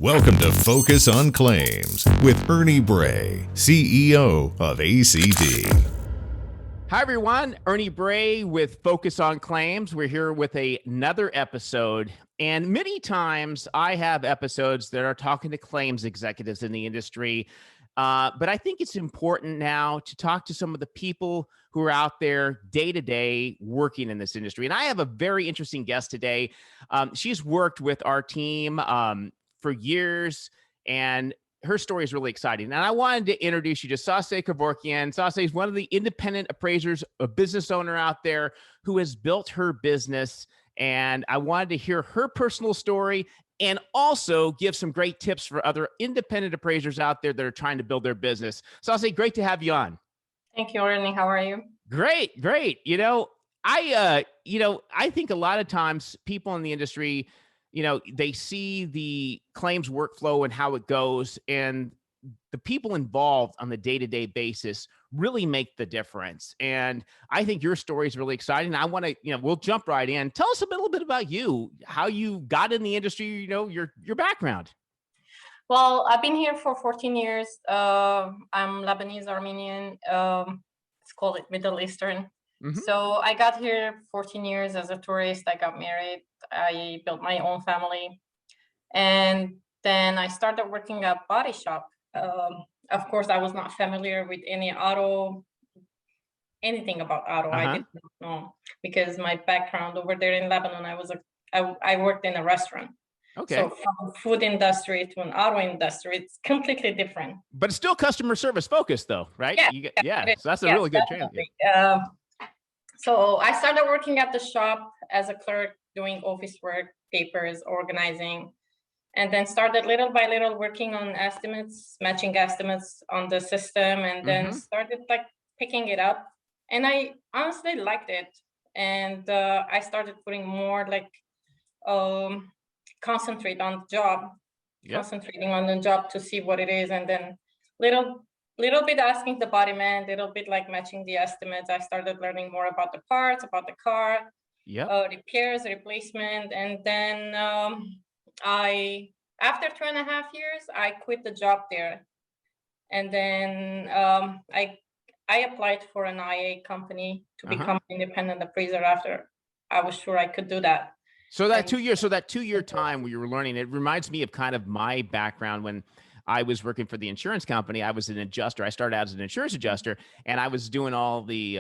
Welcome to Focus on Claims with Ernie Bray, CEO of ACT. Hi, everyone. Ernie Bray with Focus on Claims. We're here with another episode. And many times I have episodes that are talking to claims executives in the industry. But I think it's important now to talk to some of the people who are out there day to day working in this industry. And I have a very interesting guest today. She's worked with our team for years, and her story is really exciting. And I wanted to introduce you to Sosse Kevorkian. Sosse is one of the independent appraisers, a business owner out there who has built her business. And I wanted to hear her personal story and also give some great tips for other independent appraisers out there that are trying to build their business. Sosse, great to have you on. Thank you, Ernie. How are you? Great, great. I think a lot of times people in the industry, they see the claims workflow and how it goes, and the people involved on the day-to-day basis really make the difference. And I think your story is really exciting. I want to, we'll jump right in. Tell us a little bit about you, how you got in the industry, your background. Well, I've been here for 14 years. I'm Lebanese, Armenian. Let's call it Middle Eastern. Mm-hmm. So I got here 14 years as a tourist. I got married. I built my own family. And then I started working at body shop. Of course, I was not familiar with anything about auto. I did not know, because my background over there in Lebanon, I worked in a restaurant. Okay. So from food industry to an auto industry, it's completely different. But it's still customer service focused though, right? Yeah. So that's a really good training. So I started working at the shop as a clerk, doing office work, papers, organizing, and then started little by little working on estimates, matching estimates on the system, and then started picking it up. And I honestly liked it. And I started putting more concentrating on the job to see what it is. And then little bit asking the body man, little bit matching the estimates. I started learning more about the parts, about the car, repairs, replacement. And then after 2.5 years, I quit the job there. And then I applied for an IA company to become an independent appraiser after I was sure I could do that. So that 2 years, that 2 year time where you were learning, it reminds me of kind of my background when I was working for the insurance company. I was an adjuster. I started out as an insurance adjuster, and I was doing all the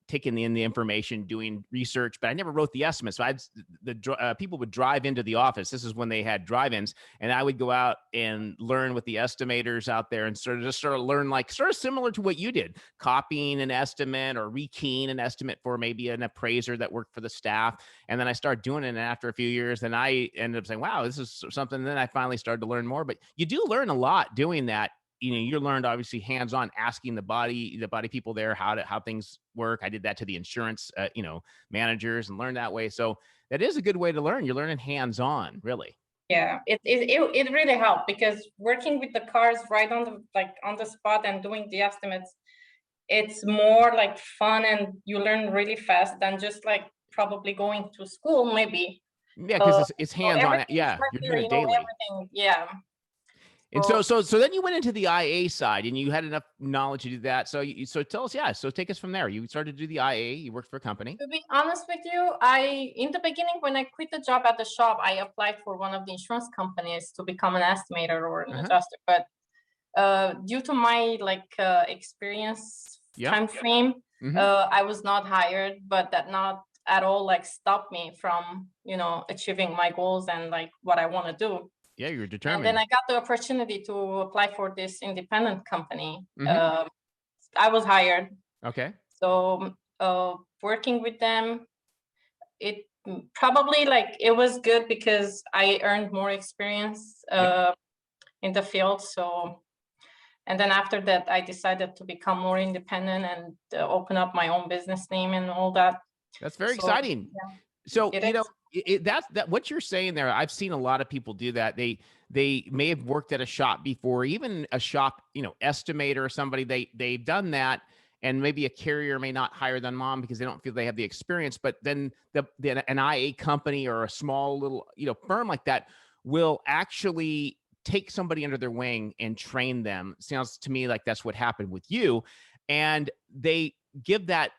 taking in the information, doing research, but I never wrote the estimates. So people would drive into the office. This is when they had drive-ins, and I would go out and learn with the estimators out there and sort of learn sort of similar to what you did, copying an estimate or rekeying an estimate for maybe an appraiser that worked for the staff. And then I started doing it, and after a few years, then I ended up saying, wow, this is something. And then I finally started to learn more, but you do learn a lot doing that. You learned obviously hands-on, asking the body people there how things work. I did that to the insurance, managers, and learned that way. So that is a good way to learn. You're learning hands-on, really. Yeah, it really helped, because working with the cars right on the spot and doing the estimates, it's more fun, and you learn really fast than just probably going to school maybe. Yeah, because it's hands-on. Yeah, you're doing it daily. Everything, yeah. And so then you went into the IA side, and you had enough knowledge to do that. So tell us, so take us from there. You started to do the IA. You worked for a company. To be honest with you, in the beginning, when I quit the job at the shop, I applied for one of the insurance companies to become an estimator or an adjuster. But due to my experience time frame, I was not hired. But that not at all stopped me from achieving my goals and what I want to do. Yeah, you're determined. And then I got the opportunity to apply for this independent company. I was hired. Okay. So working with them, it probably it was good because I earned more experience in the field. So, and then after that, I decided to become more independent and open up my own business name and all that. That's very exciting. Yeah. So, that's what you're saying there. I've seen a lot of people do that. They may have worked at a shop before, even a shop, estimator or somebody. They've done that, and maybe a carrier may not hire them on because they don't feel they have the experience. But then an IA company or a small little firm like that will actually take somebody under their wing and train them. Sounds to me like that's what happened with you. And they give that,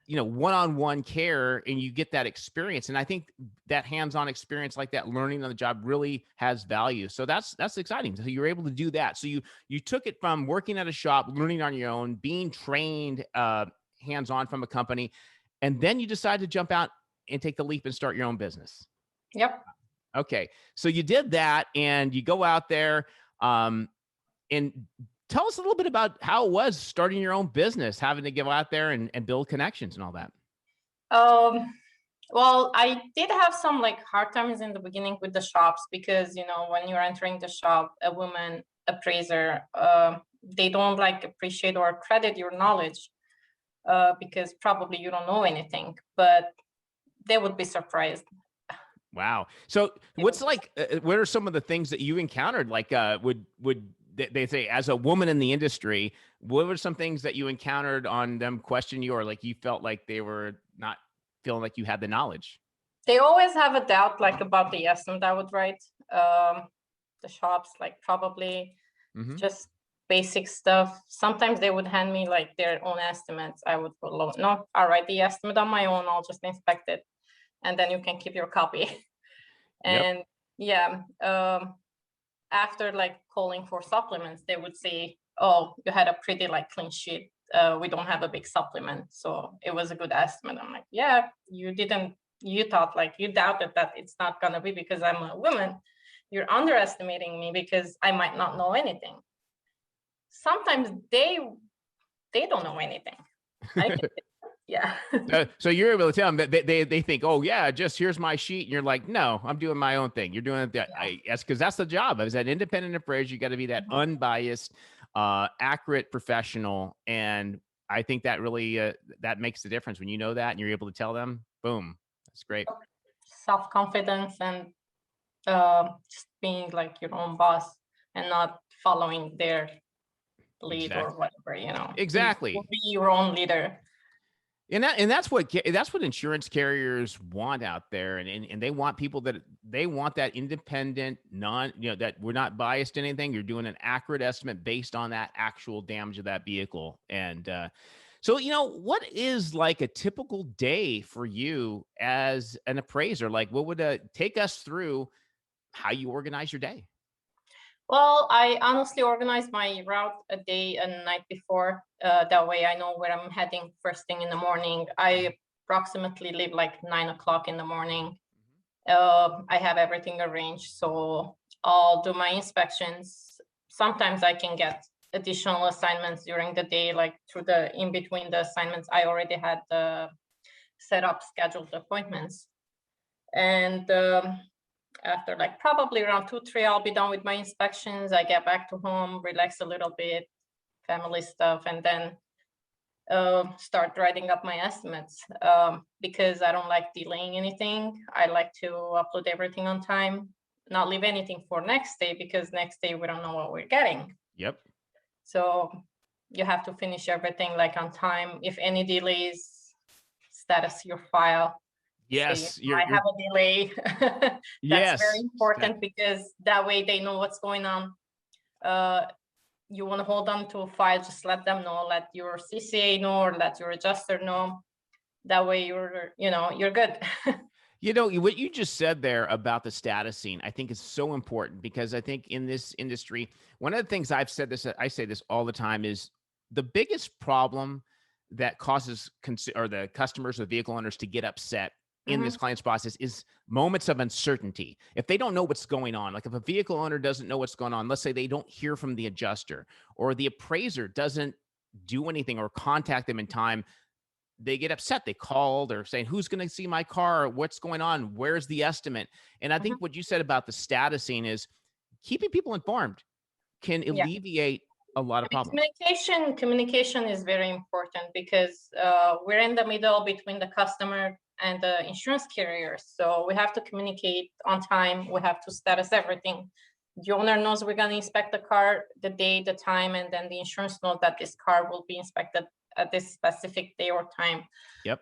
one-on-one care, and you get that experience. And I think that hands-on experience like that, learning on the job, really has value. So that's exciting. So you're able to do that. So you took it from working at a shop, learning on your own, being trained hands-on from a company, and then you decide to jump out and take the leap and start your own business. Yep. Okay. So you did that, and you go out there, and tell us a little bit about how it was starting your own business, having to go out there and build connections and all that. Well, I did have some like hard times in the beginning with the shops, because, when you're entering the shop, a woman appraiser, they don't like appreciate or credit your knowledge, because probably you don't know anything, but they would be surprised. Wow. So what's like, what are some of the things that you encountered? Like, would they say, as a woman in the industry, what were some things that you encountered on them question you, or like you felt like they were not feeling like you had the knowledge? They always have a doubt, like about the estimate I would write. The shops, like probably just basic stuff. Sometimes they would hand me like their own estimates. I would put, no, I'll write the estimate on my own. I'll just inspect it, and then you can keep your copy. And yeah, after like calling for supplements, they would say, oh, you had a pretty like clean sheet. We don't have a big supplement. So it was a good estimate. I'm like, yeah, you thought, like, you doubted that it's not going to be because I'm a woman. You're underestimating me because I might not know anything. Sometimes they don't know anything. Yeah. So you're able to tell them that they think, oh yeah, just here's my sheet. And you're like, no, I'm doing my own thing. You're doing that. Yes, because that's the job. As an independent appraiser, you got to be that unbiased, accurate professional. And I think that really, that makes the difference when you know that and you're able to tell them, boom, that's great. Self-confidence and just being like your own boss and not following their lead or whatever, Exactly. You be your own leader. And that's what insurance carriers want out there, and they want people that they want that independent, that we're not biased to anything. You're doing an accurate estimate based on that actual damage of that vehicle. And so, what is like a typical day for you as an appraiser? Like, what would take us through how you organize your day? Well, I honestly organize my route a day and night before. That way I know where I'm heading first thing in the morning. I approximately leave like 9 o'clock in the morning. I have everything arranged. So I'll do my inspections. Sometimes I can get additional assignments during the day, like through the in between the assignments, I already had set up scheduled appointments. And after like probably around 2-3, I'll be done with my inspections. I get back to home, relax a little bit, family stuff, and then start writing up my estimates, because I don't like delaying anything. I like to upload everything on time, not leave anything for next day, because next day we don't know what we're getting. Yep. So you have to finish everything like on time. If any delays, status your file. Yes, so I have a delay. That's very important, because that way they know what's going on. You want to hold on to a file, just let them know, let your CCA know, or let your adjuster know. That way you're good. What you just said there about the statusing, I think is so important, because I think in this industry, one of the things I say this all the time, is the biggest problem that causes the customers or vehicle owners to get upset in this client's process is moments of uncertainty. If they don't know what's going on, like if a vehicle owner doesn't know what's going on, let's say they don't hear from the adjuster, or the appraiser doesn't do anything or contact them in time, they get upset. They call, they're saying, who's going to see my car? What's going on? Where's the estimate? And I think what you said about the statusing is keeping people informed can alleviate a lot of problems. Communication is very important, because we're in the middle between the customer and the insurance carriers. So we have to communicate on time. We have to status everything. The owner knows we're going to inspect the car, the day, the time, and then the insurance knows that this car will be inspected at this specific day or time. Yep.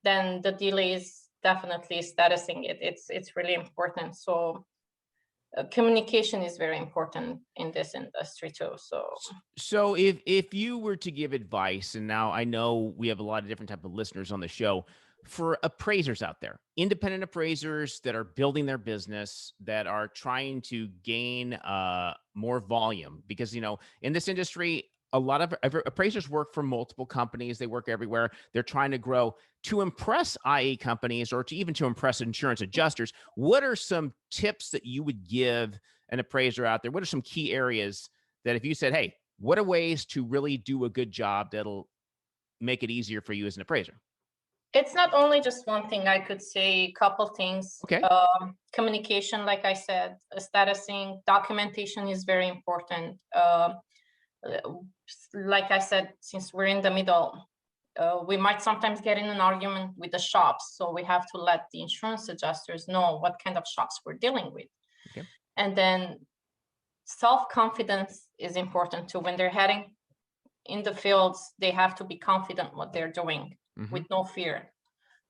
Then the delay is definitely statusing it. It's really important. So communication is very important in this industry too. So if you were to give advice, and now I know we have a lot of different type of listeners on the show, for appraisers out there, independent appraisers that are building their business, that are trying to gain more volume, because in this industry, a lot of appraisers work for multiple companies. They work everywhere. They're trying to grow to impress IE companies, or to even to impress insurance adjusters. What are some tips that you would give an appraiser out there? What are some key areas that if you said, hey, what are ways to really do a good job that'll make it easier for you as an appraiser? It's not only just one thing. I could say a couple things. Okay. Communication, like I said, statusing, documentation is very important. Like I said, since we're in the middle, we might sometimes get in an argument with the shops. So we have to let the insurance adjusters know what kind of shops we're dealing with. Okay. And then self-confidence is important too. When they're heading in the fields, they have to be confident what they're doing with no fear.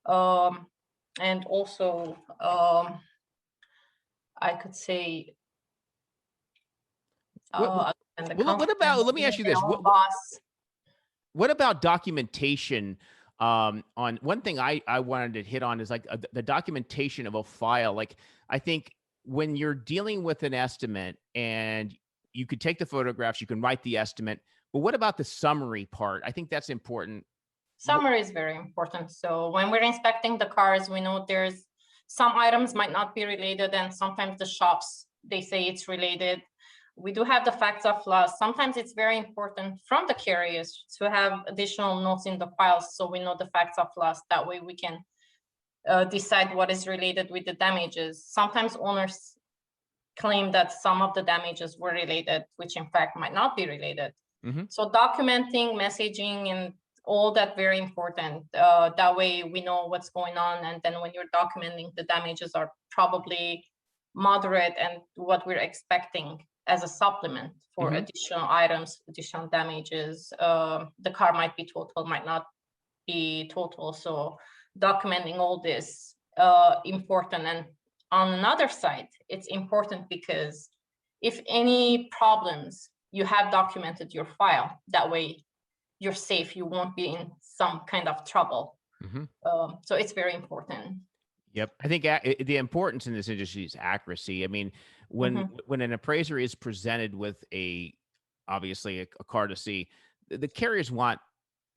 And also, I could say, what about, let me ask you this. What about documentation? On one thing I wanted to hit on is like the documentation of a file. Like, I think when you're dealing with an estimate, and you could take the photographs, you can write the estimate, but what about the summary part? I think that's important. Summary is very important. So when we're inspecting the cars, we know there's some items might not be related, and sometimes the shops, they say it's related. We do have the facts of loss. Sometimes it's very important from the carriers to have additional notes in the files, so we know the facts of loss. That way we can decide what is related with the damages. Sometimes owners claim that some of the damages were related, which in fact might not be related. So documenting, messaging, and all that very important. That way we know what's going on. And then when you're documenting, the damages are probably moderate and what we're expecting as a supplement for additional items, additional damages. The car might be total, might not be total. So documenting all this important. And on another side, it's important because if any problems, you have documented your file. That way you're safe. You won't be in some kind of trouble. So it's very important. Yep. I think the importance in this industry is accuracy. I mean, when an appraiser is presented with obviously a car to see, the carriers want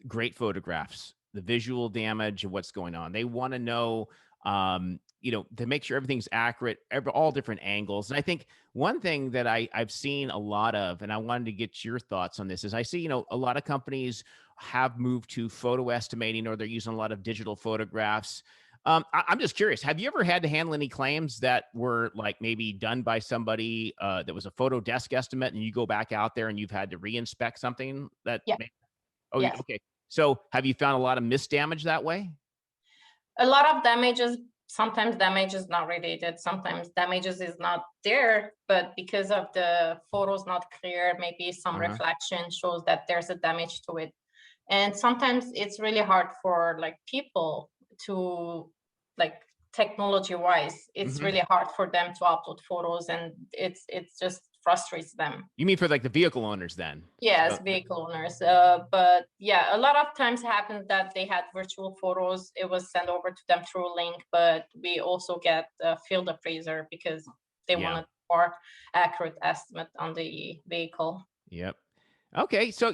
great photographs, the visual damage of what's going on. They want to know, to make sure everything's accurate, all different angles. And I think one thing that I've seen a lot of, and I wanted to get your thoughts on this, is I see, a lot of companies have moved to photo estimating, or they're using a lot of digital photographs. I'm just curious, have you ever had to handle any claims that were like maybe done by somebody that was a photo desk estimate, and you go back out there and you've had to re-inspect something that? Yeah. Okay. So have you found a lot of misdamage that way? A lot of damages. Sometimes damage is not related. Sometimes damages is not there, but because of the photos not clear, maybe some reflection shows that there's a damage to it. And sometimes it's really hard for like people to, like, technology wise, it's really hard for them to upload photos, and it's just frustrates them. You mean for like the vehicle owners then? Yes, vehicle owners. But yeah, a lot of times happens that they had virtual photos. It was sent over to them through a link, but we also get a field appraiser because they want a more accurate estimate on the vehicle. Yep. Okay. So,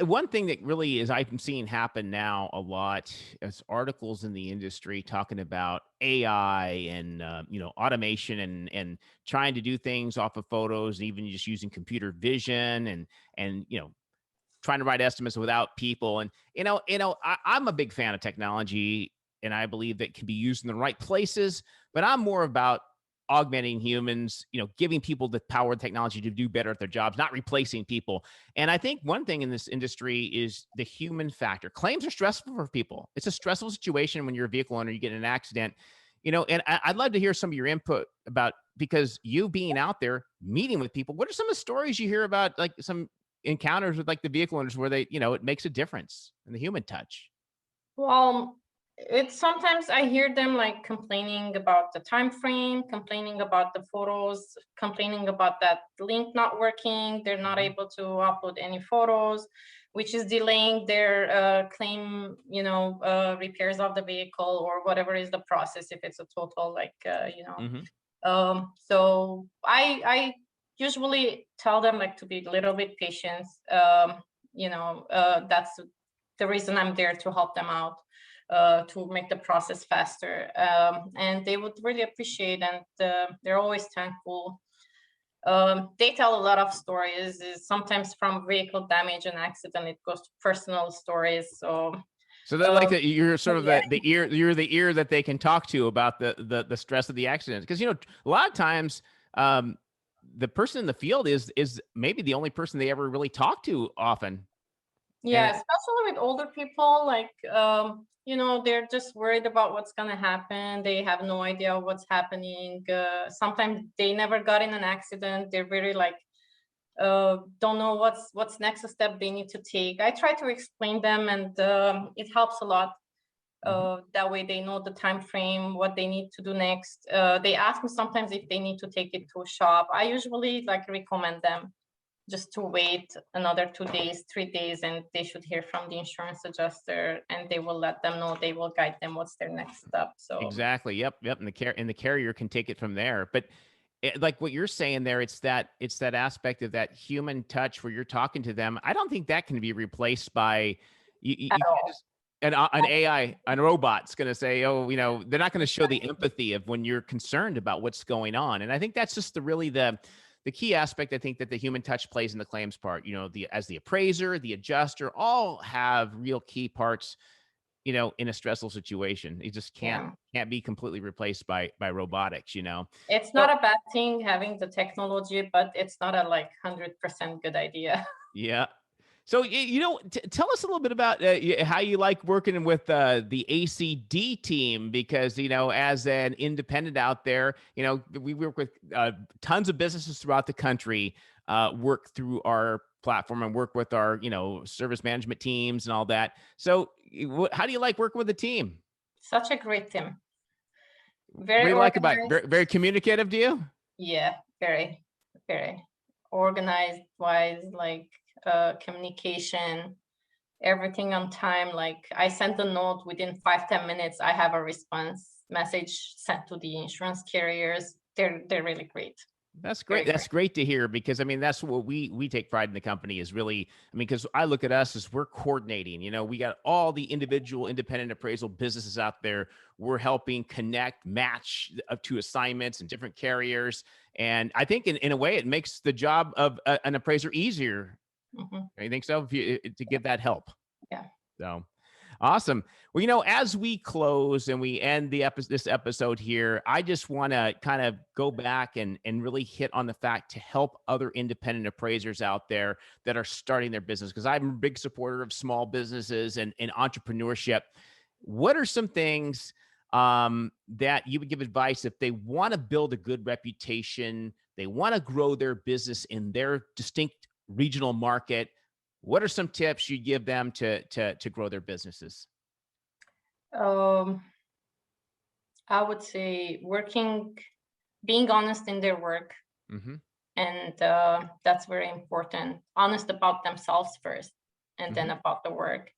one thing that really is I'm seeing happen now a lot is articles in the industry talking about AI and automation and trying to do things off of photos, and even just using computer vision and trying to write estimates without people. And I'm a big fan of technology, and I believe that it can be used in the right places. But I'm more about augmenting humans, giving people the power of technology to do better at their jobs, not replacing people. And I think one thing in this industry is the human factor. Claims are stressful for people. It's a stressful situation when you're a vehicle owner, you get in an accident, and I'd love to hear some of your input about, because you being out there meeting with people, what are some of the stories you hear about, like some encounters with like the vehicle owners where they, it makes a difference in the human touch? Well, it's sometimes I hear them like complaining about the time frame, complaining about the photos, complaining about that link not working. They're not able to upload any photos, which is delaying their claim, repairs of the vehicle or whatever is the process, if it's a total so I usually tell them like to be a little bit patient. That's the reason I'm there, to help them out, to make the process faster. And they would really appreciate, and they're always thankful. They tell a lot of stories, sometimes from vehicle damage and accident. It goes to personal stories. So they like that you're sort of the ear. You're the ear that they can talk to about the stress of the accident, because a lot of times the person in the field is maybe the only person they ever really talk to often. Yeah, especially with older people, like they're just worried about what's gonna happen. They have no idea what's happening. Sometimes they never got in an accident. They're very like don't know what's next step they need to take. I try to explain them, and it helps a lot. That way they know the time frame, what they need to do next. They ask me sometimes if they need to take it to a shop. I usually like recommend them just to wait another 2 days, 3 days, and they should hear from the insurance adjuster, and they will let them know, they will guide them what's their next step. So exactly. Yep. And the carrier can take it from there. But like what you're saying there, it's that aspect of that human touch where you're talking to them. I don't think that can be replaced by you can't just, an AI, a robot's going to say, oh, they're not going to show the empathy of when you're concerned about what's going on. And I think that's just the key aspect, I think, that the human touch plays in the claims part. As the appraiser, the adjuster, all have real key parts, in a stressful situation. It just can't be completely replaced by robotics, It's not a bad thing having the technology, but it's not a 100% good idea. Yeah. So, tell us a little bit about how you like working with the ACD team, because, as an independent out there, we work with tons of businesses throughout the country, work through our platform and work with our, service management teams and all that. So how do you like working with the team? Such a great team. Very, what do you like about it? Very, very communicative, do you? Yeah, very, very organized, wise, communication, everything on time. Like I sent a note within 5-10 minutes, I have a response message sent to the insurance carriers. They're really great. That's great. That's great to hear, because that's what we take pride in the company, is really, because I look at us as we're coordinating. We got all the individual independent appraisal businesses out there. We're helping connect, match up to assignments and different carriers. And I think in a way it makes the job of an appraiser easier. You think so? To give that help? Yeah. So awesome. Well, as we close and we end this episode here, I just want to kind of go back and really hit on the fact to help other independent appraisers out there that are starting their business, because I'm a big supporter of small businesses and entrepreneurship. What are some things that you would give advice if they want to build a good reputation, they want to grow their business in their distinct regional market? What are some tips you give them to grow their businesses? I would say being honest in their work. And that's very important. Honest about themselves first, and then about the work.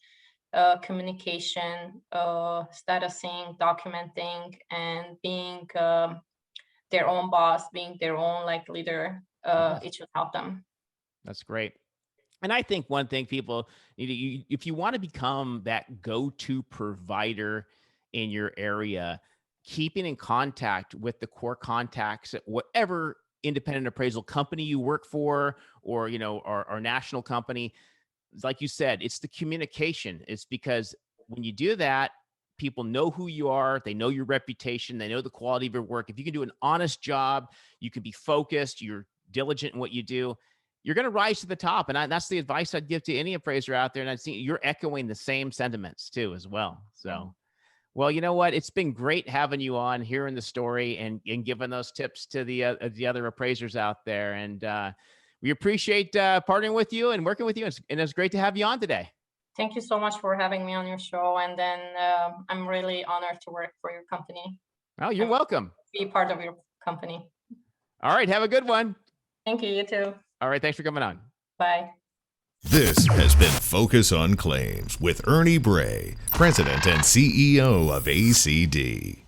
Communication, statusing, documenting, and being their own boss, being their own leader. It should help them. That's great. And I think one thing people need if you want to become that go-to provider in your area, keeping in contact with the core contacts at whatever independent appraisal company you work for, or, our national company, like you said, it's the communication. It's because when you do that, people know who you are. They know your reputation. They know the quality of your work. If you can do an honest job, you can be focused, you're diligent in what you do, you're going to rise to the top. And that's the advice I'd give to any appraiser out there. And I see you're echoing the same sentiments too, as well. So, well, you know what? It's been great having you on, hearing the story and giving those tips to the other appraisers out there. And we appreciate partnering with you and working with you. And it's great to have you on today. Thank you so much for having me on your show. And then I'm really honored to work for your company. Oh, you're welcome. Be part of your company. All right. Have a good one. Thank you. You too. All right. Thanks for coming on. Bye. This has been Focus on Claims with Ernie Bray, President and CEO of ACD.